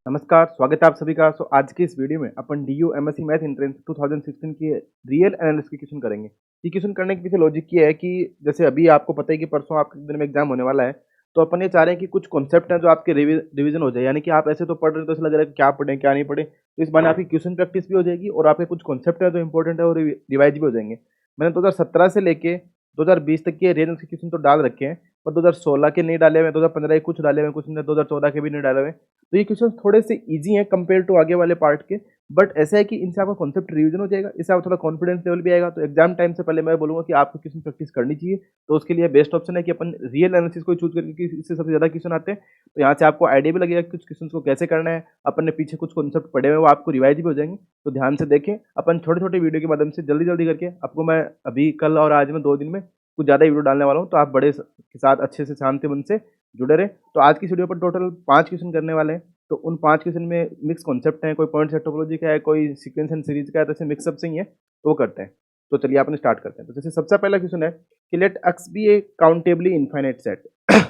नमस्कार, स्वागत है आप सभी का। आज की इस वीडियो में अपन डीयू एमएससी मैथ एंट्रेंस 2016 की रियल एनालिसिस के क्वेश्चन करेंगे। ये क्वेश्चन करने के पीछे लॉजिक ये है कि जैसे अभी आपको पता है कि परसों आपके दिन में एग्जाम होने वाला है, तो अपन ये चाह रहे हैं कि कुछ कॉन्सेप्ट हैं जो आपके रिवीजन हो जाए। यानी कि आप ऐसे तो पढ़ रहे हो तो ऐसा लग रहा है कि क्या पढ़ें क्या नहीं पढ़े, तो इस बहाने आपकी क्वेश्चन प्रैक्टिस भी हो जाएगी और आपके कुछ कॉन्सेप्ट है जो इंपॉर्टेंट है वो रिवाइज भी हो जाएंगे। मैंने 2017 से लेके 2020 तक के रियल के क्वेश्चन तो डाल रखे हैं, पर 2016 के नहीं डाले हुए, 2015 के कुछ डाले हुए, कुछ ने 2014 के भी नहीं डाले हुए। तो ये क्वेश्चन थोड़े से इजी हैं कंपेयर टू आगे वाले पार्ट के, बट ऐसा है कि इनसे आपका कॉन्सेप्ट रिवीजन हो जाएगा, इससे आपको थोड़ा कॉन्फिडेंस लेवल भी आएगा। तो एग्जाम टाइम से पहले मैं बोलूंगा कि आपको क्वेश्चन प्रैक्टिस करनी चाहिए। तो उसके लिए बेस्ट ऑप्शन है कि अपन रियल एनालिसिस को चूज करके, कि इससे सबसे ज्यादा क्वेश्चन आते हैं, तो यहाँ से आपको आइडिया भी लगेगा कि कुछ क्वेश्चन को कैसे करना है। अपन ने पीछे कुछ कॉन्सेप्ट पढ़े हुए वो आपको रिवाइज भी हो जाएंगे। तो ध्यान से देखें, अपन छोटे छोटे वीडियो के माध्यम से जल्दी जल्दी करके आपको मैं अभी कल और आज में 2 दिन में कुछ ज़्यादा वीडियो डालने वाला हूँ, तो आप बड़े के साथ अच्छे से शांति मन से जुड़े रहे। तो आज की वीडियो पर टोटल 5 क्वेश्चन करने वाले हैं। तो उन 5 क्वेश्चन में मिक्स कॉन्सेप्ट है, कोई पॉइंट सेट टोपोलॉजी का है, कोई सीक्वेंस एंड सीरीज का है, तो ऐसे मिक्सअप से ही है, तो वो करते हैं। तो चलिए अपन स्टार्ट करते हैं। तो जैसे सबसे पहला क्वेश्चन है कि let X be a countably infinite set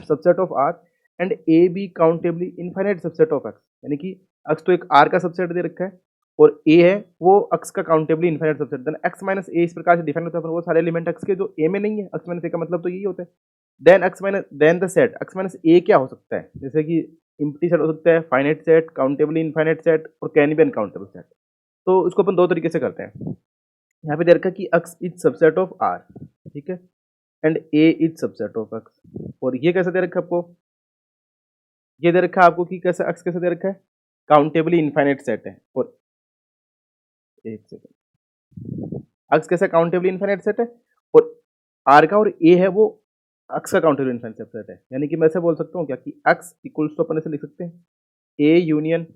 subset of R and A be countably infinite subset of X. यानी कि एक्स तो एक आर का सबसेट दे रखा है और ए है वो एक्स का countably infinite subset. Then x minus a इस प्रकार से डिफाइन होता है वो सारे एलिमेंट एक्स के जो ए में नहीं है। एक्स माइनस ए का मतलब तो यही होता है। Then the set x minus a क्या हो सकता है, जैसे कि इम्प्टी सेट हो सकता है, finite set, countably infinite set और कैन बी अनकाउंटेबल सेट। तो उसको अपन दो तरीके से करते हैं। यहाँ पे दे रखा है कि X is subset of R, ठीक है, and A is subset of X. और ये कैसे दे रखा है आपको, ये दे रखा है आपको कि कैसे एक्स कैसे दे रखा है, काउंटेबली इनफाइनाइट सेट है। और एक सेकंड, एक्स कैसे काउंटेबली इनफाइनाइट सेट है और आर का और ए है वो एक्स का काउंटेबली इनफाइनाइट सबसेट है। यानी कि मैं ऐसे बोल सकता हूँ क्या कि एक्स इक्वल्स टू अपन ऐसे लिख सकते हैं ए यूनियन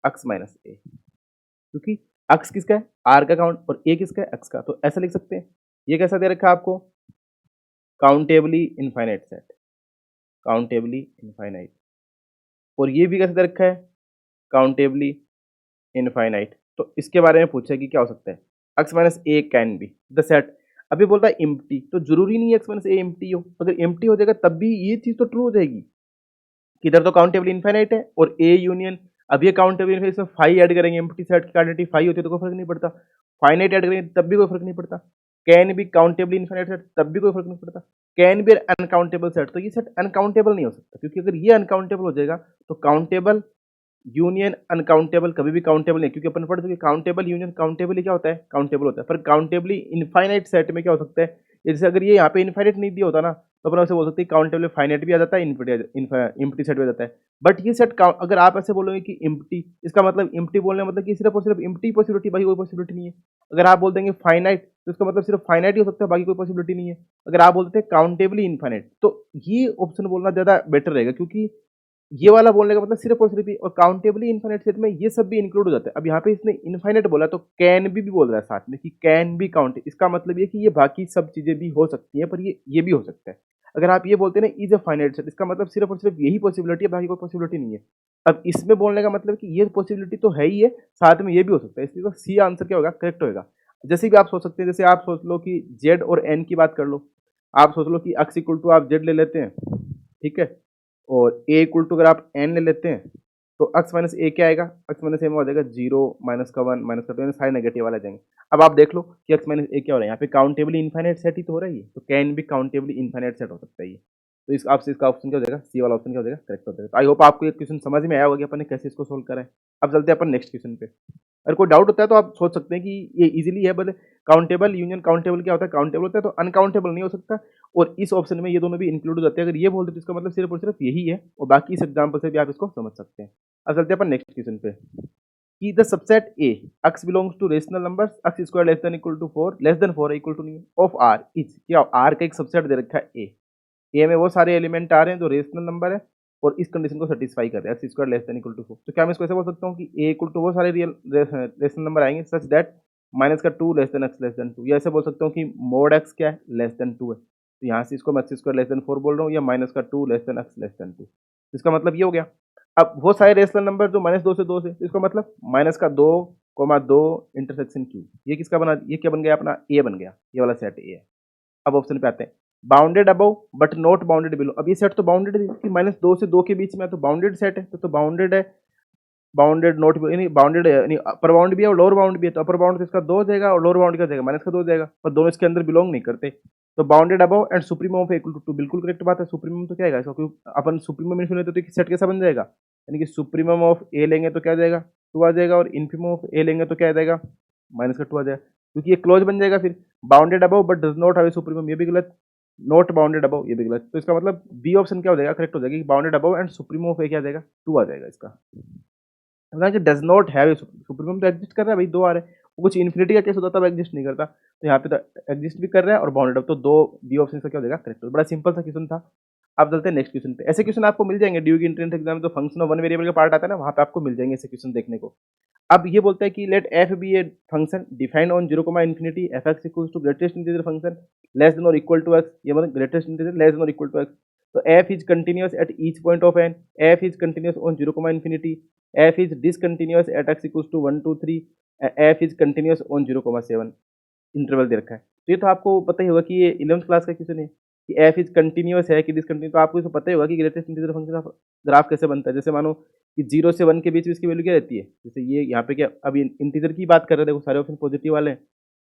एक्स माइनस ए, क्योंकि एक्स किसका है, आर का काउंट, और ए किसका है, एक्स का। तो ऐसा लिख सकते हैं। ये कैसा दे रखा है आपको, countably infinite set, countably infinite. और ये भी कैसे दे रखा है, काउंटेबली इनफाइनाइट। तो इसके बारे में पूछा कि क्या हो सकता है, x minus A can be the set. अभी बोलता है इम्प्टी, तो जरूरी नहीं है एक्स माइनस ए इम्प्टी हो। अगर इम्प्टी हो जाएगा तब भी ये चीज तो ट्रू हो जाएगी कि इधर तो काउंटेबल इनफाइनाइट है और ए यूनियन, अब ये काउंटेबल इनफाइनाइट इसमें फाइव ऐड करेंगे, एम्प्टी सेट की क्वांटिटी फाइव होती है तो कोई फर्क नहीं पड़ता। फाइनाइट ऐड करेंगे तब भी कोई फर्क नहीं पड़ता। Can be countable infinite set तब भी कोई फर्क नहीं पड़ता। कैन बी अनकाउंटेबल सेट, तो ये सेट अनकाउंटेबल नहीं हो सकता, क्योंकि अगर ये अनकाउंटेबल हो जाएगा तो काउंटेबल यूनियन अनकाउंटेबल कभी भी काउंटेबल नहीं, क्योंकि अपन पढ़ चुके काउंटेबल यूनियन काउंटेबल क्या होता है, काउंटेबल होता है। पर काउंटेबली इनफाइनाइट सेट में क्या हो सकता है, जैसे अगर ये यहाँ पे इनफाइनाइट नहीं दिया होता ना, तो अपन ऐसे बोल सकते हैं काउंटेबल फाइनाइट भी आ जाता है, इम्प्टी सेट भी आ जाता है। बट ये सेट अगर आप ऐसे बोलोगे कि इम्प्टी, इसका मतलब इम्प्टी बोलने का मतलब कि सिर्फ और सिर्फ इम्प्टी पॉसिबिलिटी, बाकी कोई पॉसिबिलिटी नहीं है। अगर आप बोल देंगे फाइनाइट, तो इसका मतलब सिर्फ फाइनाइट ही हो सकता है, बाकी कोई पॉसिबिलिटी नहीं है। अगर आप बोलते हैं काउंटेबली इनफाइनाइट, तो ये ऑप्शन बोलना ज्यादा बेटर रहेगा, क्योंकि ये वाला बोलने का मतलब सिर्फ और सिर्फ और काउंटेबली इनफाइनाइट सेट में ये सब भी इंक्लूड हो जाता है। अब यहाँ पे इसने इनफाइनाइट बोला तो कैन भी बोल रहा है साथ में कि कैन बी काउंट, इसका मतलब ये कि ये बाकी सब चीजें भी हो सकती हैं, पर ये भी हो सकता है। अगर आप ये बोलते हैं ना इज अ फाइनाइट सेट, इसका मतलब सिर्फ और सिर्फ यही पॉसिबिलिटी है, बाकी कोई पॉसिबिलिटी नहीं है। अब इसमें बोलने का मतलब कि ये पॉसिबिलिटी तो है ही है, साथ में ये भी हो सकता है, इसलिए सी आंसर क्या होगा, करेक्ट होगा। जैसे भी आप सोच सकते हैं, जैसे आप सोच लो कि जेड और एन की बात कर लो। आप सोच लो कि एक्स इक्वल टू आप जेड ले लेते हैं, ठीक है, और ए इक्वल टू अगर आप एन ले लेते हैं, तो एक्स माइनस ए क्या आएगा, एक्स माइनस ए में हो जाएगा जीरो, माइनस का वन, माइनस का टू, यानी सारे नेगेटिव वाले आ जाएंगे। अब आप देख लो कि एक्स माइनस ए क्या हो रहा है, यहाँ पे काउंटेबली इनफाइनाइट सेट ही तो हो रहा है ये, तो कैन भी काउंटेबली इनफाइनाइट सेट हो सकता है ये। तो इस आपसे इसका ऑप्शन क्या हो जाएगा, सी वाला ऑप्शन क्या हो जाएगा, करेक्ट हो जाएगा। तो आई होप आपको ये क्वेश्चन समझ में आया होगा कि अपन ने कैसे इसको सोल्व करा है। अब चलते हैं अपन नेक्स्ट क्वेश्चन पे। अगर कोई डाउट होता है तो आप सोच सकते हैं कि ये इजीली है, बट काउंटेबल यूनियन काउंटेबल क्या होता है, काउंटेबल होता है तो अनकाउंटेबल नहीं हो सकता। और इस ऑप्शन में ये दोनों भी इंक्लूड हो जाते हैं। अगर ये बोलते तो इसका मतलब सिर्फ और सिर्फ यही है, और बाकी इस एग्जाम्पल से भी आप इसको समझ सकते हैं। अब चलते हैं अपन नेक्स्ट क्वेश्चन पे कि the subset A x belongs to rational numbers x square less than equal to 4 less than 4 equal to नहीं ऑफ r इज, क्या r का एक सबसेट दे रखा है ए में वो सारे एलिमेंट आ रहे हैं जो रेशनल नंबर है और इस कंडीशन को सेटिस्फाई कर रहे हैं, X square less than equal to 4। तो क्या मैं इसको ऐसे बोल सकता हूँ कि ए इक्वल टू वो सारे रियल रेशनल नंबर आएंगे सच दैट माइनस का 2 less than x less then 2, या ऐसे बोल सकता हूँ कि मोड एक्स क्या है, लेस देन 2 है। तो यहाँ से इसको मैं एक्स स्क्वायर लेस देन 4 बोल रहा हूँ, या माइनस का 2 less than x less then 2। इसका मतलब ये हो गया। अब वो सारे रेशनल नंबर जो माइनस 2 से 2 से, इसका मतलब माइनस का 2 कोमा 2 इंटरसेक्शन क्यू, ये किसका बना, ये क्या बन गया अपना, ए बन गया, ये वाला सेट ए है। अब ऑप्शन पे आते हैं, bounded above but not bounded below. अब ये सेट तो बाउंडेड है कि माइनस 2 से 2 के बीच में है, तो बाउंडेड सेट है, तो बाउंडेड है बाउंडेड नॉट यानी बाउंडेड यानी अपर बाउंड भी है और लोअर बाउंड भी है, तो अपर बाउंड तो इसका 2 हो जाएगा और लोअर बाउंड का जाएगा माइनस का 2 हो जाएगा, पर दोनों इसके अंदर बिलोंग नहीं करते। तो bounded above and supremum of equal to 2 बिल्कुल करेक्ट बात है। सुप्रीमम तो क्या आएगा इसका, क्योंकि अपन सुप्रीमम इन्फिनिटी लेते तो सेट कैसा बन जाएगा, यानी कि सुप्रीमम ऑफ ए लेंगे तो क्या आ जाएगा 2 आ जाएगा, और इन्फिमम ऑफ ए लेंगे तो क्या आ जाएगा माइनस का 2 आ जाएगा, क्योंकि ये क्लोज बन जाएगा। फिर bounded above but does not have a supremum, ये भी गलत, नॉट बाउंडेड अबव ये भी गलत। तो इसका मतलब बी ऑप्शन क्या हो जाएगा, करेक्ट हो जाएगा, bounded above and supremum of a क्या आ जाएगा 2 आ जाएगा इसका। Does not have a supremum तो एग्जिस्ट कर रहा है भाई, 2 आ रहे हैं, वो कुछ इन्फिनिटी का केस होता तब एग्जिस्ट नहीं करता, तो यहाँ पे तो एग्जिस्ट भी कर रहा है और बाउंडेड अप, तो 2 बी ऑप्शन का क्या हो जाएगा करेक्ट। बड़ा सिंपल सा क्वेश्चन था। अब चलते हैं नेक्स्ट क्वेश्चन पे। ऐसे क्वेश्चन आपको मिल जाएंगे ड्यू की एंट्रेंस एग्जाम में, तो फंक्शन ऑफ वन वेरिएबल का पार्ट आता है ना, वहाँ पे आपको मिल जाएंगे ऐसे क्वेश्चन देखने को। अब ये बोलता है कि let f be a function defined on 0, infinity f x equals to greatest integer function less than or equal to x, ये मतलब greatest integer less than or equal to x. तो f is continuous at each point of N, f is continuous on 0, infinity, f is discontinuous at x equals to 1 2 3, f is continuous on 0,7 interval दे रखा है। तो ये तो आपको पता ही होगा कि ये 11th क्लास का क्वेश्चन है कि एफ इज कंटिन्यूअस है कि डिसकंटिन्यूअस, तो आपको इसको पता ही होगा कि ग्रेटेस्ट इंटीजर फंक्शन का ग्राफ कैसे बनता है। जैसे मानो कि 0 से 1 के बीच में इसकी वैल्यू क्या रहती है, जैसे ये यहाँ पे क्या अभी इंटीजर की बात कर रहे हैं, देखो सारे ऑप्शन पॉजिटिव वाले हैं,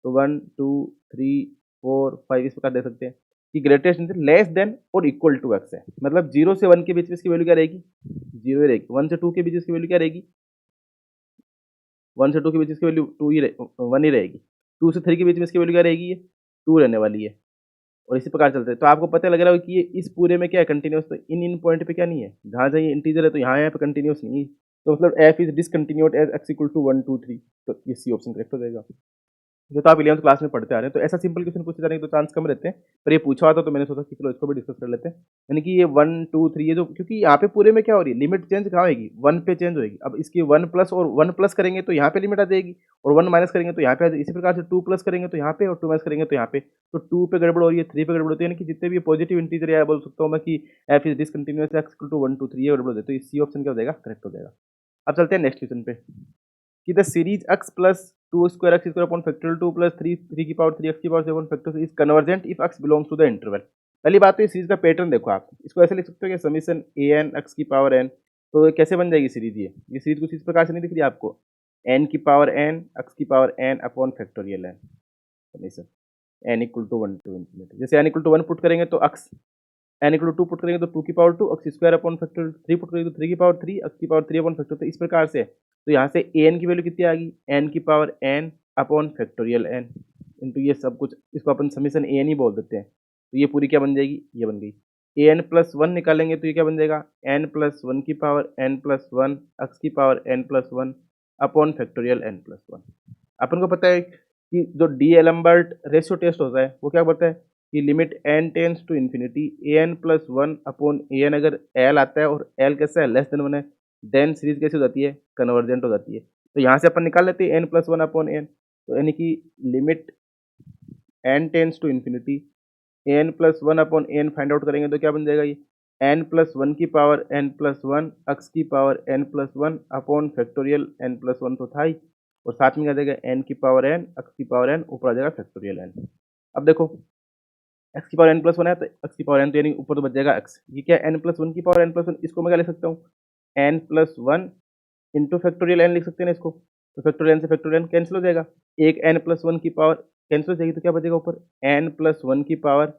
तो 1 2 3 4 5 इस प्रकार दे सकते हैं कि greatest integer less than or equal to x है, मतलब 0 से 1 के बीच में इसकी वैल्यू क्या रहेगी 0 ही रहेगी, 1 से 2 के बीच इसकी वैल्यू क्या रहेगी 1 से 2 के बीच इसकी वैल्यू 1 ही रहेगी, 2 से 3 के बीच में इसकी वैल्यू क्या रहेगी, ये 2 रहने वाली है, और इसी प्रकार चलते हैं। तो आपको पता लग रहा है कि ये इस पूरे में क्या है कंटिन्यूस, तो इन पॉइंट पे क्या नहीं है, जहाँ जहाँ ये इंटीजर है तो यहाँ पे कंटिन्यूस नहीं है, तो मतलब F is discontinued as x equal to 1 2 3, तो ये सी ऑप्शन करेक्ट हो जाएगा। जो तो आप 11th क्लास में पढ़ते आ रहे हैं, तो ऐसा सिंपल क्वेश्चन पूछे जाने के तो चांस कम रहते हैं, पर ये पूछा हुआ था तो मैंने सोचा कि चलो इसको भी डिस्कस कर लेते हैं। यानी कि ये 1 2 3 ये जो, क्योंकि यहाँ पे पूरे में क्या हो रही है लिमिट चेंज कहाँ होगी 1 पे चेंज होगी। अब इसकी 1 प्लस और 1 प्लस करेंगे तो यहाँ पे लिमिट आ जाएगी, और 1 माइनस करेंगे तो यहाँ पे आ जाएगी। इसी प्रकार से 2 प्लस करेंगे तो यहाँ पे, और 2 माइनस करेंगे तो यहाँ पे, तो 2 पे गड़बड़ हो रही है 3 पे गड़बड़ होती है, यानी कि जितने भी पॉजिटिव इंटीजर या बोल सकता हूँ मैं कि F is discontinuous x equal to 1 2 3 ये गड़बड़ होती है, तो इस सी ऑप्शन क्या हो जाएगा करेक्ट हो जाएगा। अब चलते हैं नेक्स्ट क्वेश्चन पे कि the series x plus 2 square x square upon factorial 2 plus 3 की पावर 3 एक्स की power 7 factorial is convergent if x belongs to the interval. पहली बात तो इस सीरीज का पैटर्न देखो, आप इसको ऐसे लिख सकते हो कि समीशन ए एन एक्स की पावर n, तो ये कैसे बन जाएगी सीरीज, ये सीरीज कुछ इस प्रकार से नहीं दिख रही आपको, n की पावर n x की power n upon factorial n summation n equal to 1 to infinity. जैसे n इक्वल टू 1 पुट करेंगे तो x, n equal to 2 put करेंगे तो 2 की power 2 x square upon factorial, 3 पुट करेंगे तो 3 की पावर 3 एक्स की पावर 3 अपॉन फैक्टोरियल, तो इस प्रकार से। तो यहाँ से an की वैल्यू कितनी आ गई n की power n upon factorial n into ये सब कुछ, इसको अपन समीशन an ही बोल देते हैं, तो ये पूरी क्या बन जाएगी, ये बन गई। an प्लस 1 निकालेंगे तो ये क्या बन जाएगा n प्लस 1 की पावर n प्लस 1 एक्स की power n plus 1 upon factorial n plus 1। अपन को पता है कि जो डी एलम्बर्ट रेशियो टेस्ट होता है वो क्या बताता है कि limit n tends to infinity a n plus 1 upon a n, अगर l आता है और l कैसा है लेस देन 1 है, देन सीरीज कैसी हो जाती है कन्वर्जेंट हो जाती है। तो यहाँ से अपन निकाल लेते हैं n प्लस 1 अपॉन एन, तो यानी कि limit n tends to infinity a n plus 1 upon n find out करेंगे तो क्या बन जाएगा, ये n प्लस 1 की पावर n प्लस 1 एक्स की power n plus 1 upon factorial n plus 1 तो था ही, और साथ में क्या जाएगा n की पावर n एक्स की पावर n ऊपर आ जाएगा फैक्टोरियल n। अब देखो एक्स की पावर n प्लस 1 है तो एक्स की पावर n, तो यानी ऊपर तो बच जाएगा एक्स, ये क्या n प्लस 1 की पावर n प्लस 1, इसको मैं क्या लिख सकता हूँ n plus 1 into factorial n लिख सकते हैं ना इसको, तो फैक्टोरियल n से फैक्टोरियल n कैंसिल हो जाएगा, एक n प्लस 1 की पावर कैंसिल हो जाएगी तो क्या बचेगा ऊपर n प्लस 1 की पावर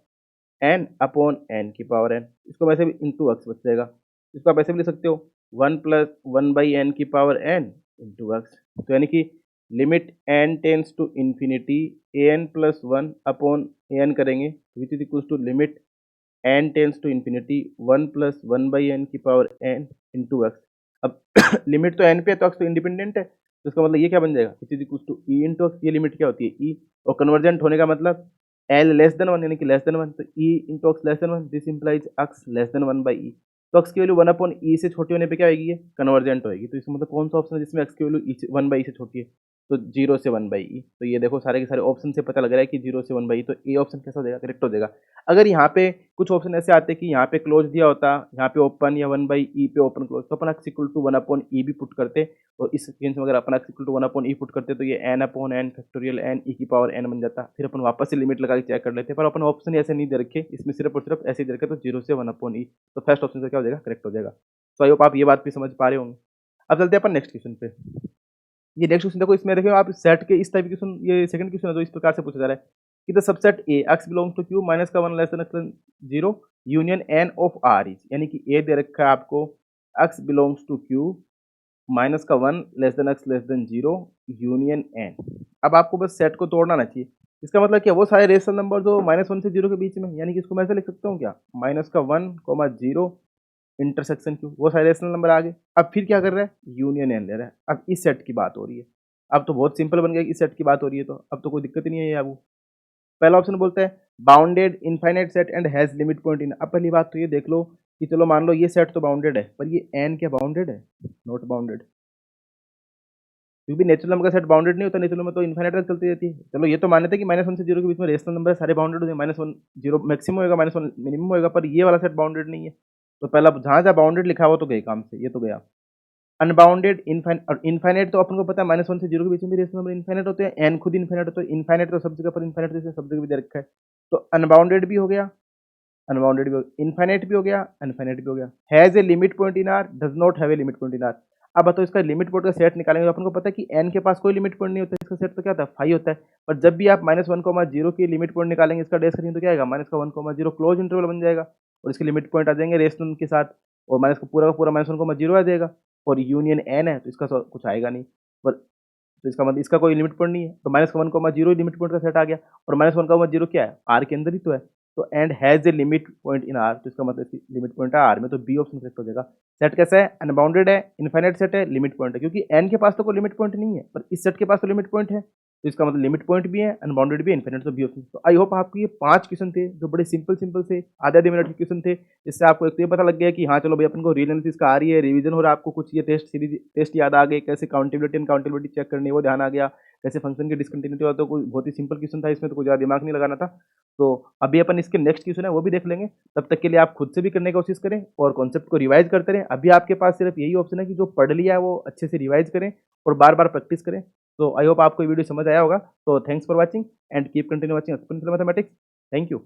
n अपॉन n की पावर n, इसको वैसे भी इंटू एक्स बच जाएगा, इसको आप ऐसे भी लिख सकते हो 1 प्लस 1 बाई एन की पावर n इंटू एक्स। तो यानी कि limit n tends to infinity a n plus 1 upon a n करेंगे which is equal to limit n tends to infinity 1 plus 1 by n की पावर n इंटू एक्स। अब limit तो n पे है तो एक्स तो इंडिपेंडेंट है, तो इसका मतलब ये क्या बन जाएगा which is equal to e into x, ये लिमिट क्या होती है e, और कन्वर्जेंट होने का मतलब L लेस देन 1 यानी कि लेस देन 1, तो e into x less than 1, this implies x less than 1 by e, तो एक्स की वैल्यू 1 अपॉन ई से छोटी होने पे क्या आएगी, ये कन्वर्जेंट होएगी। तो इसका मतलब कौन सा ऑप्शन है जिसमें एक्स की वैल्यू 1 बाई ई से छोटी है, तो 0 से 1 बाई ई। तो ये देखो सारे के सारे ऑप्शन से पता लग रहा है कि 0 से 1 बाई ई, तो ए ऑप्शन कैसा हो जाएगा करेक्ट हो जाएगा। अगर यहाँ पे कुछ ऑप्शन ऐसे आते कि यहाँ पे क्लोज दिया होता, यहाँ पे ओपन या 1 बाई ई पे ओपन क्लोज, तो अपन x equal to 1 upon e भी पुट करते, और इस केस में अगर अपन x equal to 1 upon e put करते तो ये n upon n factorial n e की पावर n बन जाता, फिर अपन वापस से लिमिट लगा के चेक कर लेते, पर अपन ऑप्शन ऐसे नहीं दे रखे, इसमें सिर्फ और सिर्फ ऐसे ही दे रखे, तो 0 से 1 अपॉन ई, तो फर्स्ट ऑप्शन से क्या हो जाएगा करेक्ट हो जाएगा। तो आई होप आप ये बात भी समझ पा रहे होंगे। अब चलते हैं अपन नेक्स्ट क्वेश्चन पे। ये नेक्स्ट क्वेश्चन देखो, इसमें देखो आप सेट के इस टाइप के क्वेश्चन, ये सेकंड क्वेश्चन है जो इस प्रकार से पूछा जा रहा है कि the subset A x belongs to Q minus का 1 less than x zero union N of R is, यानी कि ए दे रखा है आपको x belongs to Q minus का 1 less than x less than zero union N. अब आपको बस सेट को तोड़ना ना चाहिए। इसका मतलब क्या, वो सारे रेशनल नंबर जो -1 से 0 के बीच में, यानी कि इसको मैं ऐसे लिख सकता हूँ क्या, -1, 0 इंटरसेक्शन क्यू, वो सारे रेशनल नंबर आ गए। अब फिर क्या कर रहा है, यूनियन एन ले रहा है। अब इस सेट की बात हो रही है। अब तो बहुत सिंपल बन गया कि इस सेट की बात हो रही है, तो अब तो कोई दिक्कत ही नहीं है ये। अब पहला ऑप्शन बोलता है bounded infinite set and has limit point in. अब पहली बात तो ये देख लो कि चलो मान लो ये सेट तो बाउंडेड है, पर ये एन क्या बाउंडेड है, नॉट बाउंडेड। क्योंकि नेचुरल नंबर का सेट बाउंडेड नहीं होता, नेचुरल में तो इनफाइनाइट तक चलती रहती है। चलो ये तो मान्यता है कि -1 से 0 के बीच में रेशनल नंबर सारे बाउंडेड होते हैं, -1 0 मैक्सिमम होगा, -1 मिनिमम होगा, पर ये वाला सेट बाउंडेड नहीं है। तो पहला जहाँ जहाँ बाउंडेड लिखा हुआ तो गए काम से, ये तो गया। अनबाउंडेड इनफाइनाइट तो अपन को पता है -1 से 0 के बीच में भी रेशनल नंबर इनफाइनाइट होते हैं, एन खुद इनफाइनाइट होता है, इनफाइनाइट तो सब जगह पर इनफाइनाइट जैसे सब जगह भी दे रखा है। तो अनबाउंडेड भी हो गया, अनबाउंडेड भी हो गया, इनफाइनाइट भी हो गया, इनफाइनाइट भी हो गया। Has a limit point in are, does not have a limit point in are. अब बताओ इसका लिमिट पॉइंट का सेट निकालेंगे तो अपन को पता है कि एन के पास कोई लिमिट पॉइंट नहीं होता, इसका सेट तो क्या होता है, फाइव होता है। पर जब भी आप -1, 0 की लिमिट पॉइंट निकालेंगे, इसका डेस करेंगे तो क्या आएगा, -1, 0 क्लोज इंटरवल बन जाएगा और इसके लिमिट पॉइंट आ जाएंगे रेशनल के साथ, और माइनस का पूरा -1, 0 आ जाएगा। और यूनियन एन है तो इसका कुछ आएगा नहीं, पर तो इसका मतलब इसका कोई लिमिट पॉइंट नहीं है, तो -1, 0 लिमिट पॉइंट का सेट आ गया। और -1, 0 क्या है, आर के अंदर ही तो है। तो and has a limit point in are, तो इसका मतलब इसकी लिमिट पॉइंट है आर में, तो बी ऑप्शन सेट हो जाएगा। सेट कैसा है, अनबाउंडेड है, इनफाइनाइट सेट है, लिमिट पॉइंट है, क्योंकि एन के पास तो कोई लिमिट पॉइंट नहीं है, पर इस सेट के पास तो लिमिट पॉइंट है, तो इसका मतलब लिमिट पॉइंट भी है, अनबाउंडेड भी है, इनफाइनाइट, तो बी ऑप्शन। तो आई होप आपको ये 5 क्वेश्चन थे जो बड़े सिंपल सिंपल से आधे मिनट के क्वेश्चन थे, इससे आपको एक तो ये पता लग गया कि हाँ चलो भाई अपन को रील एनालिसिस का आ रही है, रिवीजन हो रहा है, आपको कुछ ये टेस्ट सीरीज टेस्ट याद आ गए, कैसे काउंटेबिलिटी एंड काउंटेबिलिटी चेक करनी है वो ध्यान आ गया, कैसे फंक्शन की डिसकंटिन्यूटी होता है, तो कोई बहुत ही सिंपल क्वेश्चन था, इसमें तो कोई ज़्यादा दिमाग नहीं लगाना था। तो अभी अपन इसके नेक्स्ट क्वेश्चन है वो भी देख लेंगे, तब तक के लिए आप खुद से भी करने की कोशिश करें और कॉन्सेप्ट को रिवाइज करते रहें। अभी आपके पास सिर्फ यही ऑप्शन है कि जो पढ़ लिया है वो अच्छे से रिवाइज करें और बार बार प्रैक्टिस करें। तो आई होप आपको ये वीडियो समझ आया होगा। तो thanks for watching and keep continue watching exponential mathematics. Thank you.